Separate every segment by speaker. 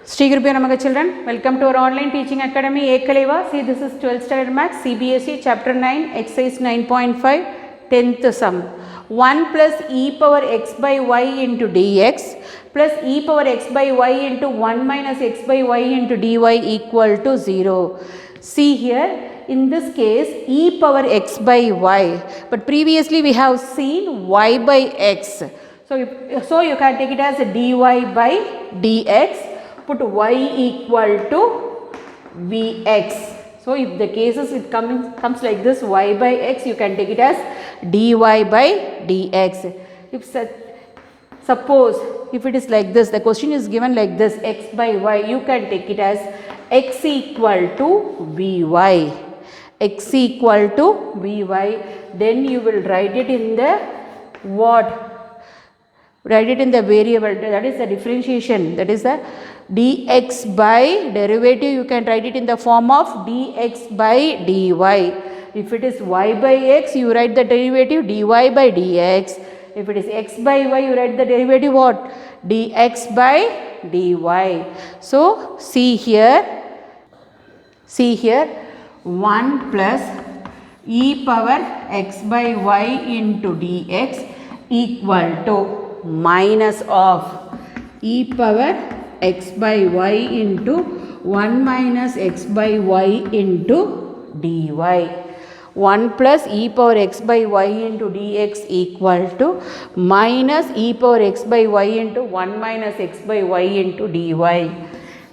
Speaker 1: Shri Gurubhyo Namaha children, welcome to our online teaching academy Ekaliva. See, this is 12th standard maths CBSE chapter 9 exercise 9.5 10th sum. 1 plus e power x by y into dx plus e power x by y into 1 minus x by y into dy equal to 0. See here, in this case e power x by y, but previously we have seen y by x. So you can take it as dy by dx. Put y equal to vx. So if the cases it comes like this, y by x, you can take it as dy by dx. If suppose if it is like this, the question is given like this, x by y, you can take it as x equal to vy. X equal to vy. Then you will write it in the what? Write it in the variable, that is the differentiation, that is the dx by derivative, you can write it in the form of dx by dy. If it is y by x, you write the derivative dy by dx. If it is x by y, you write the derivative what? Dx by dy. So see here 1 plus e power x by y into dx equal to minus of e power x by y into 1 minus x by y into dy. 1 plus e power x by y into dx equal to minus e power x by y into 1 minus x by y into dy.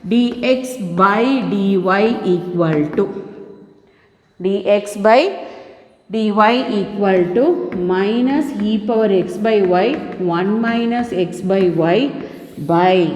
Speaker 1: Dx by dy equal to dx by dy equal to minus e power x by y 1 minus x by y by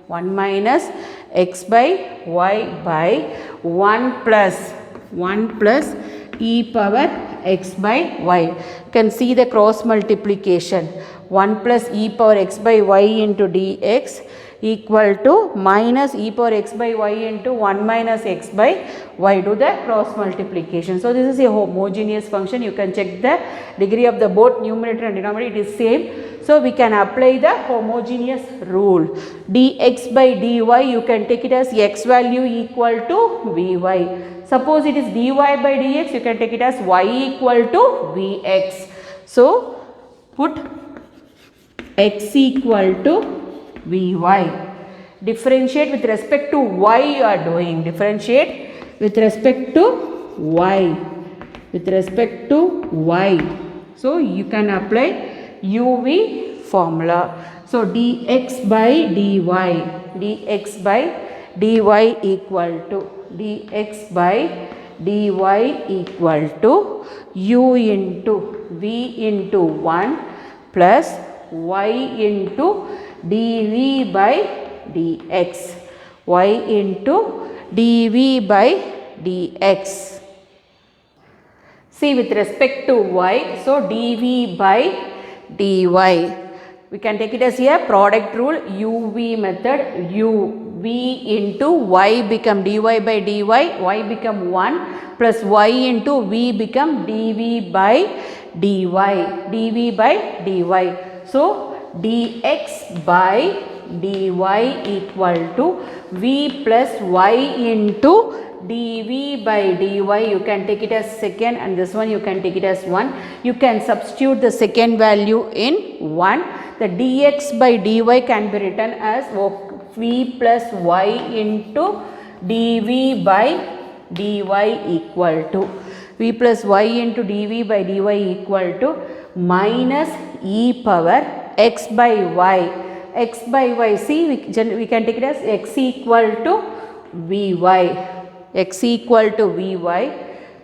Speaker 1: 1 minus x by y by 1 plus e power x by y. You can see the cross multiplication. 1 plus e power x by y into dx equal to minus e power x by y into 1 minus x by y. Do the cross multiplication. So this is a homogeneous function. You can check the degree of the both numerator and denominator, it is same. So we can apply the homogeneous rule. Dx by dy, you can take it as x value equal to vy. Suppose it is dy by dx, you can take it as y equal to vx. So put x equal to vy. Differentiate with respect to y you are doing. Differentiate with respect to y. With respect to y. So you can apply uv formula. So dx by dy. Dx by dy equal to dx by dy equal to u into v into 1 plus y into dv by dx. Y into dv by dx. See, with respect to y, so dv by dy. We can take it as a product rule, uv method. uv into y become dy by dy, y become 1 plus y into v become dv by dy. dv by dy. So dx by dy equal to v plus y into dv by dy. You can take it as second and this one you can take it as 1. You can substitute the second value in 1. The dx by dy can be written as v plus y into dv by dy equal to v plus y into dv by dy equal to minus e power x by y. X by y, see, we can take it as x equal to vy. X equal to vy.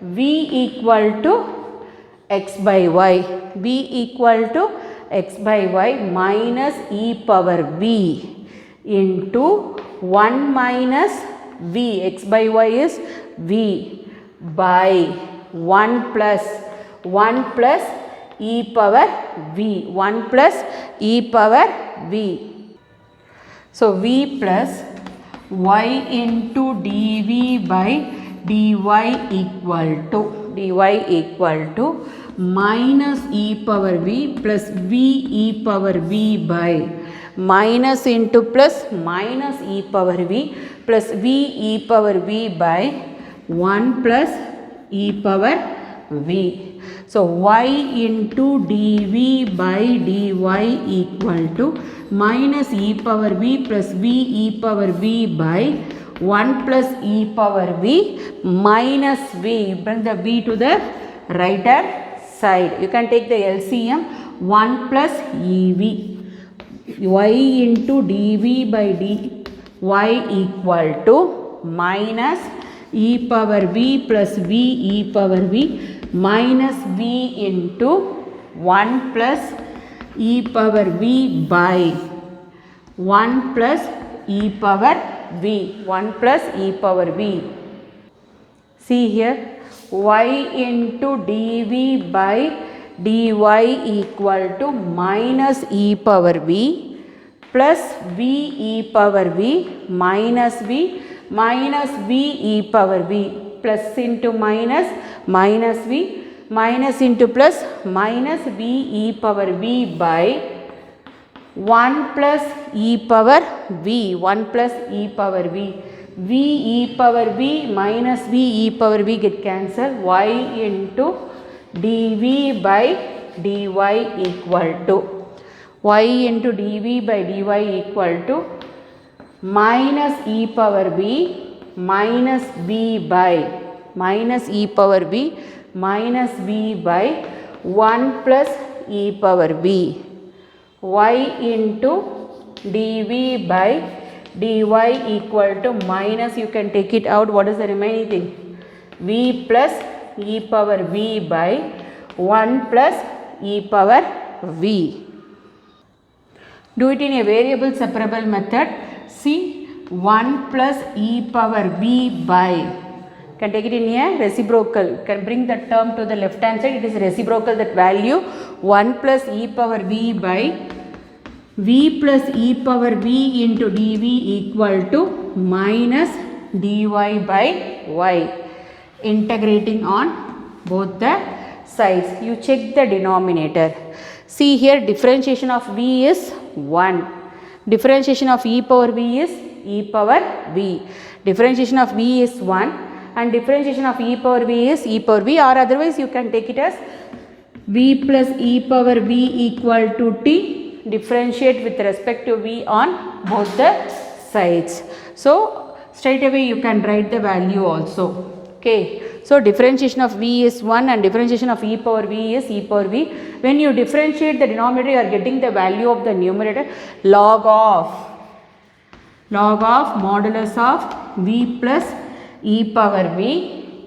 Speaker 1: V equal to x by y. V equal to x by y minus e power v into 1 minus v. X by y is v by 1 plus e power v. 1 plus e power v. So v plus y into dv by dy equal to minus e power v plus v e power v by minus into plus minus e power v plus v e power v by 1 plus e power v. So y into dv by dy equal to minus e power v plus v e power v by 1 plus e power v minus v. Bring the v to the right hand side. You can take the LCM 1 plus ev. Y into dv by dy equal to minus e power v plus v e power v minus v into 1 plus e power v by 1 plus e power v. 1 plus e power v. See here, y into dv by dy equal to minus e power v plus v e power v minus v minus v e power v plus into minus minus v minus into plus minus v e power v by 1 plus e power v. 1 plus e power v. V e power v minus v e power v get cancelled. Y into dv by dy equal to y into dv by dy equal to minus e power v minus v by minus e power v minus v by 1 plus e power v. Y into dv by dy equal to minus, you can take it out. What is the remaining thing? V plus e power v by 1 plus e power v. Do it in a variable separable method. See, 1 plus e power v by, can take it in a reciprocal, can bring that term to the left hand side. It is reciprocal, that value 1 plus e power v by v plus e power v into dv equal to minus dy by y. Integrating on both the sides. You check the denominator. See here, differentiation of v is 1. Differentiation of e power v is e power v. Differentiation of v is 1 and differentiation of e power v is e power v, or otherwise you can take it as v plus e power v equal to t. Differentiate with respect to v on both the sides. So straight away you can write the value also. Okay. So differentiation of v is 1 and differentiation of e power v is e power v. When you differentiate the denominator, you are getting the value of the numerator log of modulus of v plus e power v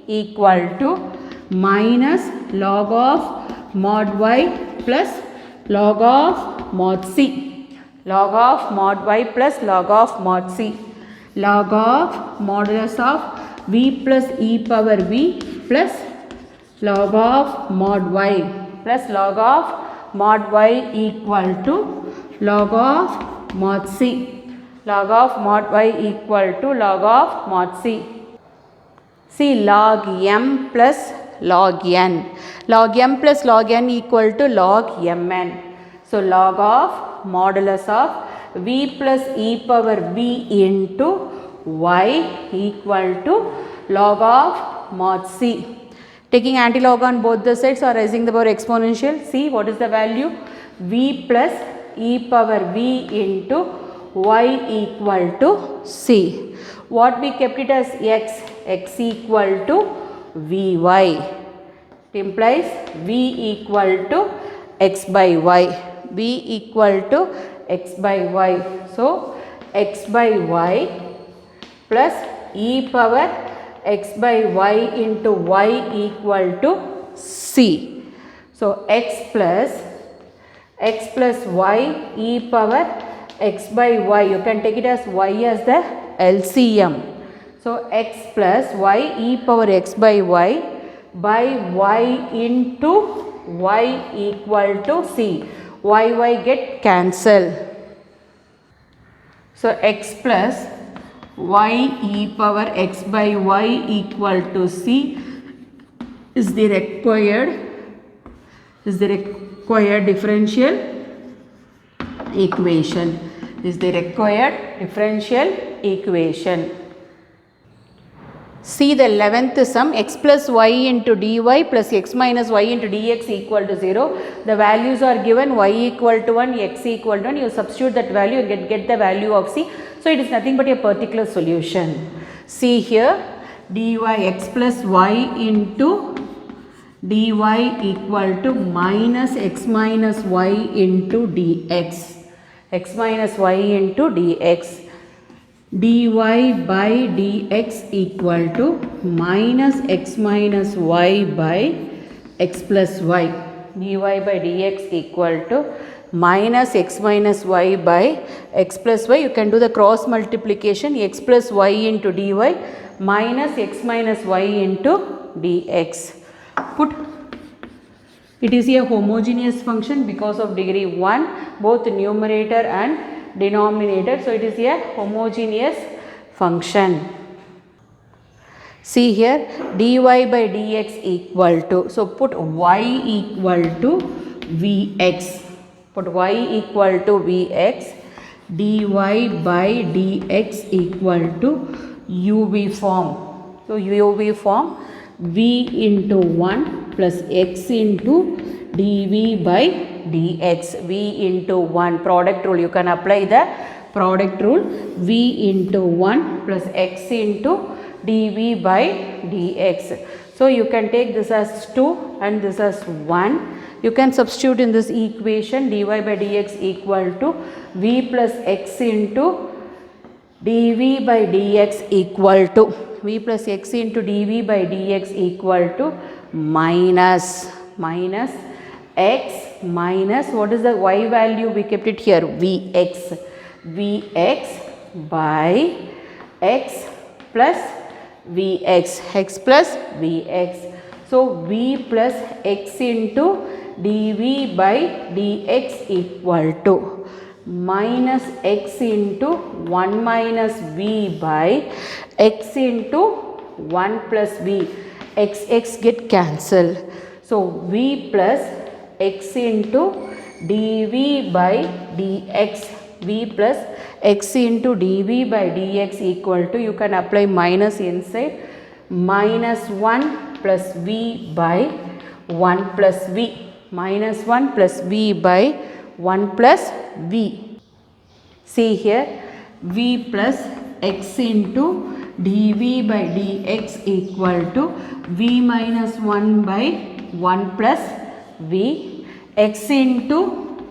Speaker 1: equal to minus log of mod y plus log of mod c. Log of mod y plus log of mod c. Log of modulus of v plus e power v plus log of mod y plus log of mod y equal to log of mod c. Log of mod y equal to log of mod c. See, log m plus log n. Log m plus log n equal to log mn. So log of modulus of v plus e power v into y equal to log of mod c. Taking antilog on both the sides or raising the power exponential. See, what is the value? V plus e power v into y equal to c. What we kept it as x equal to vy. It implies v equal to x by y. V equal to x by y. So x by y plus e power x by y into y equal to c. So x plus y e power x by y, you can take it as y as the LCM. So x plus y e power x by y into y equal to c. Y get cancelled. So x plus y e power x by y equal to c is the required differential equation. is the required differential equation. See the 11th sum, x plus y into dy plus x minus y into dx equal to 0. The values are given, y equal to 1, x equal to 1. You substitute that value and get the value of c. So, it is nothing but a particular solution. See here, dy x plus y into dy equal to minus x minus y into dx. X minus y into dx. dy by dx equal to minus x minus y by x plus y. dy by dx equal to minus x minus y by x plus y. You can do the cross multiplication, x plus y into dy minus x minus y into dx. Put it is a homogeneous function because of degree 1, both numerator and denominator. So, it is a homogeneous function. See here, dy by dx equal to, so put y equal to vx. Put y equal to vx. dy by dx equal to uv form. So, uv form v into 1 plus x into dv by dx. v into 1, product rule, you can apply the product rule, v into 1 plus x into dv by dx. So, you can take this as 2 and this as 1. You can substitute in this equation, dy by dx equal to v plus x into dv by dx equal to v plus x into dv by dx equal to minus x minus, what is the y value? We kept it here, vx. vx by x plus vx, x plus vx. So, v plus x into dv by dx equal to minus x into 1 minus v by x into 1 plus v. x get cancelled. So, v plus x into dv by dx, v plus x into dv by dx equal to, you can apply minus inside, minus 1 plus v by 1 plus v, minus 1 plus v by 1 plus v. See here, v plus x into dv by dx equal to v minus 1 by 1 plus v, x into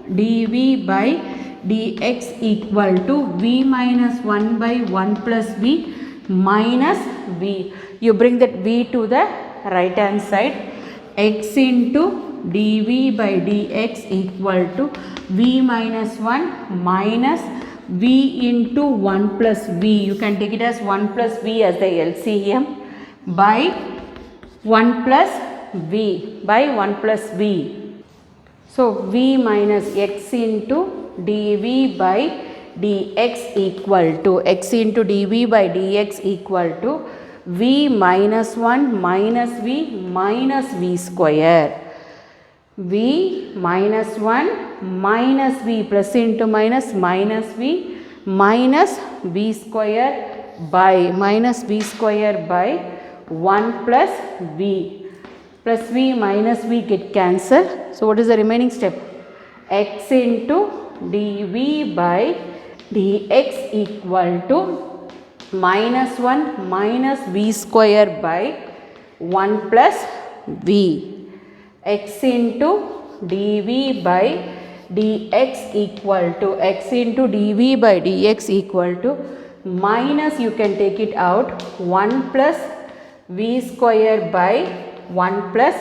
Speaker 1: dv by dx equal to v minus 1 by 1 plus v minus v. You bring that v to the right hand side, x into dv by dx equal to v minus 1 minus v into 1 plus v. You can take it as 1 plus v as the LCM by 1 plus v by 1 plus v. So, v minus x into dv by dx equal to, x into dv by dx equal to v minus 1 minus v square. v minus 1 minus v, plus into minus v minus v square by 1 plus v. Plus v minus v get cancelled. So, what is the remaining step? X into dv by dx equal to minus 1 minus v square by 1 plus v. X into dv by dx equal to, x into dv by dx equal to minus, you can take it out, 1 plus v square by 1 plus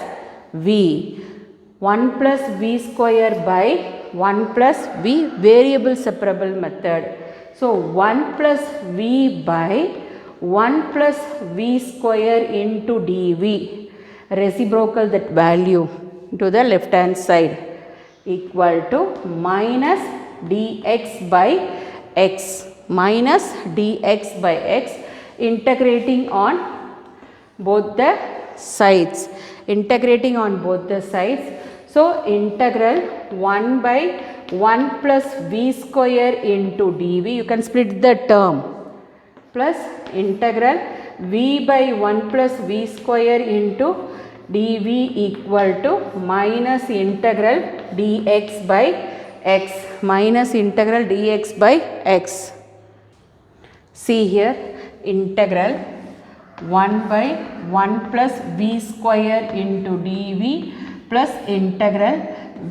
Speaker 1: v. 1 plus v square by 1 plus v, variable separable method. So, 1 plus v by 1 plus v square into dv, reciprocal that value to the left hand side, equal to minus dx by x, minus dx by x, integrating on both the sides, So integral 1 by 1 plus v square into dv, you can split the term, plus integral v by 1 plus v square into dv equal to minus integral dx by x, minus integral dx by x. See here, integral 1 by 1 plus v square into dv plus integral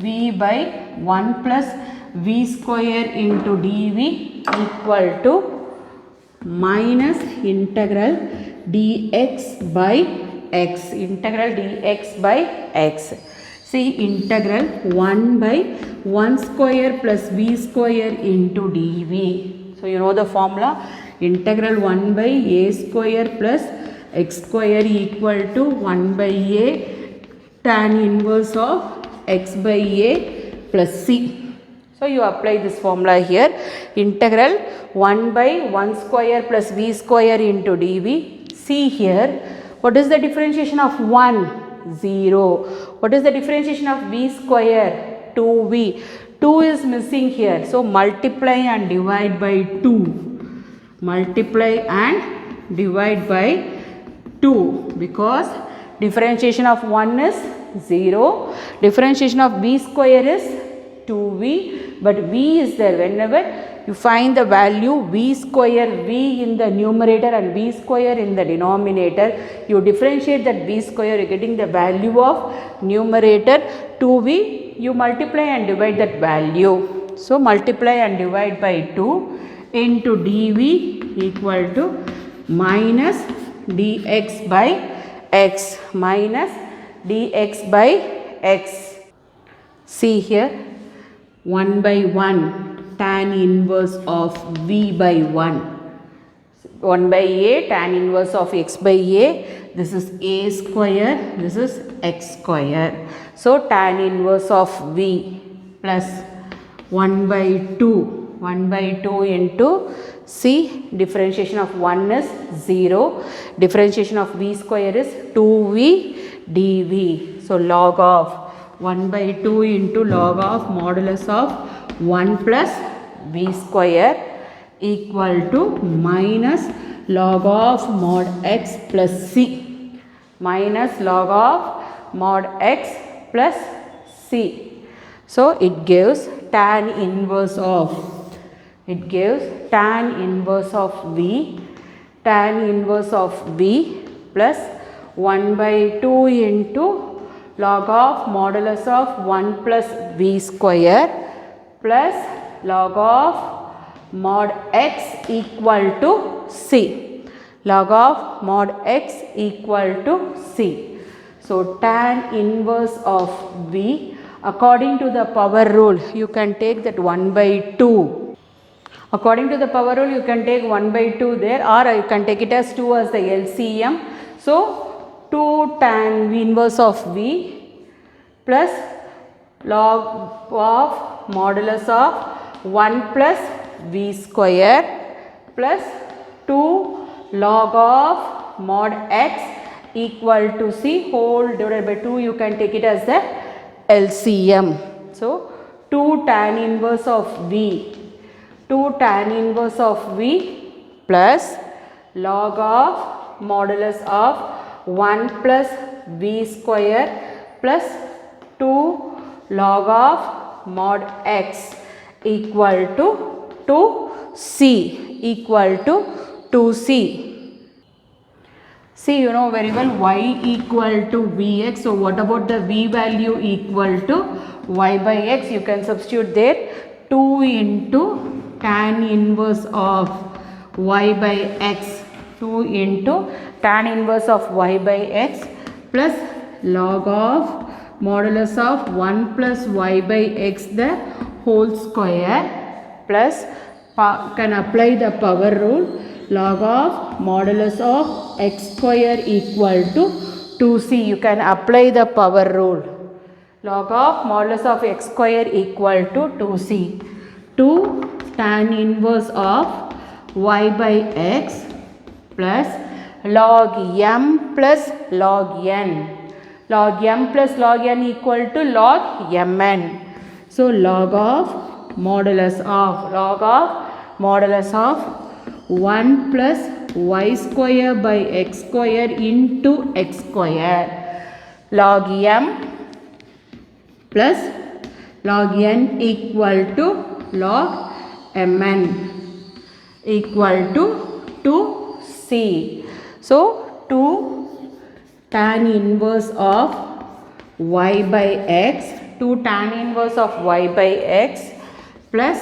Speaker 1: v by 1 plus v square into dv equal to minus integral dx by x, integral dx by x. See, integral 1 by 1 square plus v square into dv. So you know the formula, integral 1 by a square plus x square equal to 1 by a tan inverse of x by a plus c. So you apply this formula here, integral 1 by 1 square plus v square into dv. See here, what is the differentiation of 1? 0. What is the differentiation of v square? 2v. 2 is missing here. So multiply and divide by 2. Multiply and divide by 2, because differentiation of 1 is 0. Differentiation of v square is 2v, but v is there. Whenever you find the value v square, v in the numerator and v square in the denominator, you differentiate that v square, you are getting the value of numerator 2v, you multiply and divide that value. So multiply and divide by 2 into dv equal to minus dx by x, minus dx by x. See here, 1 by 1 tan inverse of v by 1. 1 by a tan inverse of x by a. This is a square, this is x square. So tan inverse of v plus 1 by 2. 1 by 2 into, see, differentiation of 1 is 0. Differentiation of v square is 2v dv. So log of 1 by 2 into log of modulus of 1 plus v square equal to minus log of mod x plus c, minus log of mod x plus c. So it gives tan inverse of, it gives tan inverse of v, tan inverse of v plus 1 by 2 into log of modulus of 1 plus v square plus log of mod x equal to c, log of mod x equal to c. So tan inverse of v, according to the power rule, you can take that 1 by 2. According to the power rule, you can take 1 by 2 there, or you can take it as 2 as the LCM. So 2 tan inverse of v plus log of modulus of 1 plus v square plus 2 log of mod x equal to c whole divided by 2, you can take it as the LCM. So 2 tan inverse of v, 2 tan inverse of v plus log of modulus of 1 plus v square plus 2 log of mod x equal to c, equal to 2c. See, you know very well y equal to vx. So what about the v value equal to y by x? You can substitute there 2 into tan inverse of y by x, 2 into tan inverse of y by x plus log of modulus of 1 plus y by x the whole square plus can apply the power rule, log of modulus of x square equal to 2c. You can apply the power rule, log of modulus of x square equal to 2c. 2 tan inverse of y by x plus log m plus log n, Log m plus log n equal to log mn. So log of modulus of 1 plus y square by x square into x square. Log m plus log n equal to log mn equal to 2c. So 2 tan inverse of y by x, 2 tan inverse of y by x plus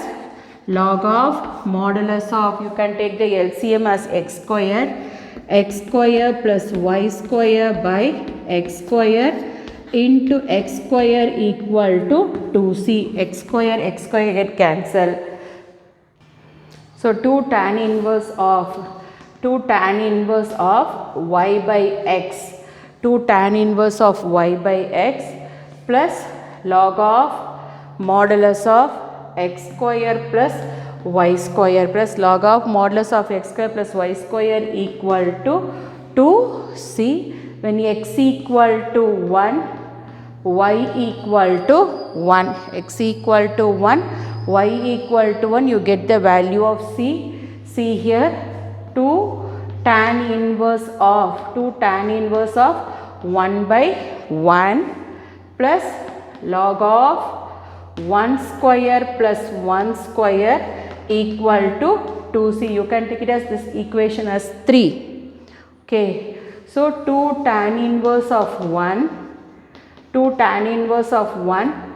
Speaker 1: log of modulus of, you can take the LCM as x square plus y square by x square into x square equal to 2c. X square get cancelled. So 2 tan inverse of y by x, 2 tan inverse of y by x plus log of modulus of x square plus y square plus log of modulus of x square plus y square equal to 2c. When x equal to 1, y equal to 1, x equal to 1, y equal to 1, you get the value of c. See here, 2 tan inverse of 1 by 1 plus log of 1 square plus 1 square equal to 2c. You can take it as this equation as 3. Okay. So 2 tan inverse of 1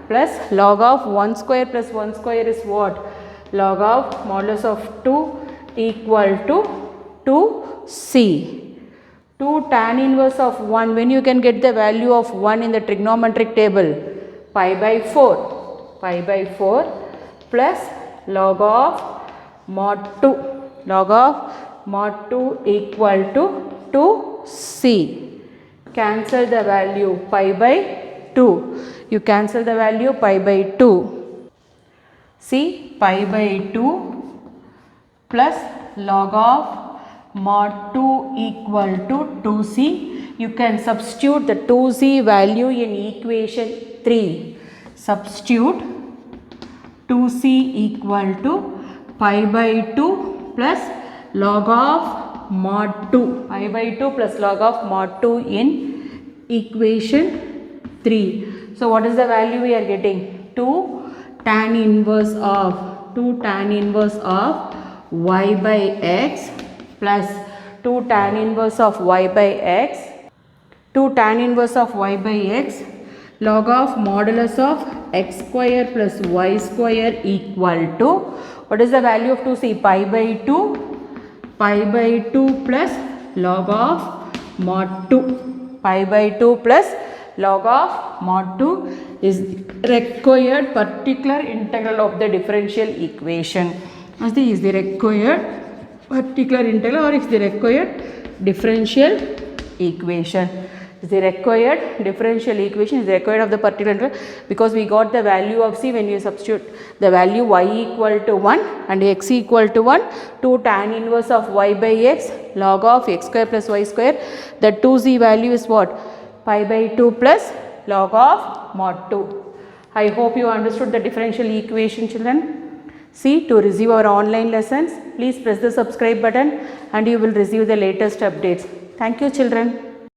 Speaker 1: plus log of 1 square plus 1 square is what? Log of modulus of 2 equal to 2c. 2 tan inverse of 1, when you can get the value of 1 in the trigonometric table? Pi by 4 plus log of mod 2 equal to 2c. Cancel the value pi by 2. You cancel the value pi by 2. See, pi by 2 plus log of mod 2 equal to 2c. You can substitute the 2c value in equation 3. Substitute 2c equal to pi by 2 plus log of mod 2. Pi by 2 plus log of mod 2 in equation 3. So what is the value we are getting? 2 tan inverse of y by x plus 2 tan inverse of y by x, 2 tan inverse of y by x log of modulus of x square plus y square equal to, what is the value of 2c? Pi by 2 plus log of mod 2. Pi by 2 plus log of mod 2 is required particular integral of the differential equation. Is the required particular integral or is the required differential equation? Is the required differential equation is required of the particular integral, because we got the value of c when you substitute the value y equal to 1 and x equal to 1, 2 tan inverse of y by x log of x square plus y square. The 2c value is what? Pi by 2 plus log of mod 2. I hope you understood the differential equation, children. See, to receive our online lessons, please press the subscribe button and you will receive the latest updates. Thank you, children.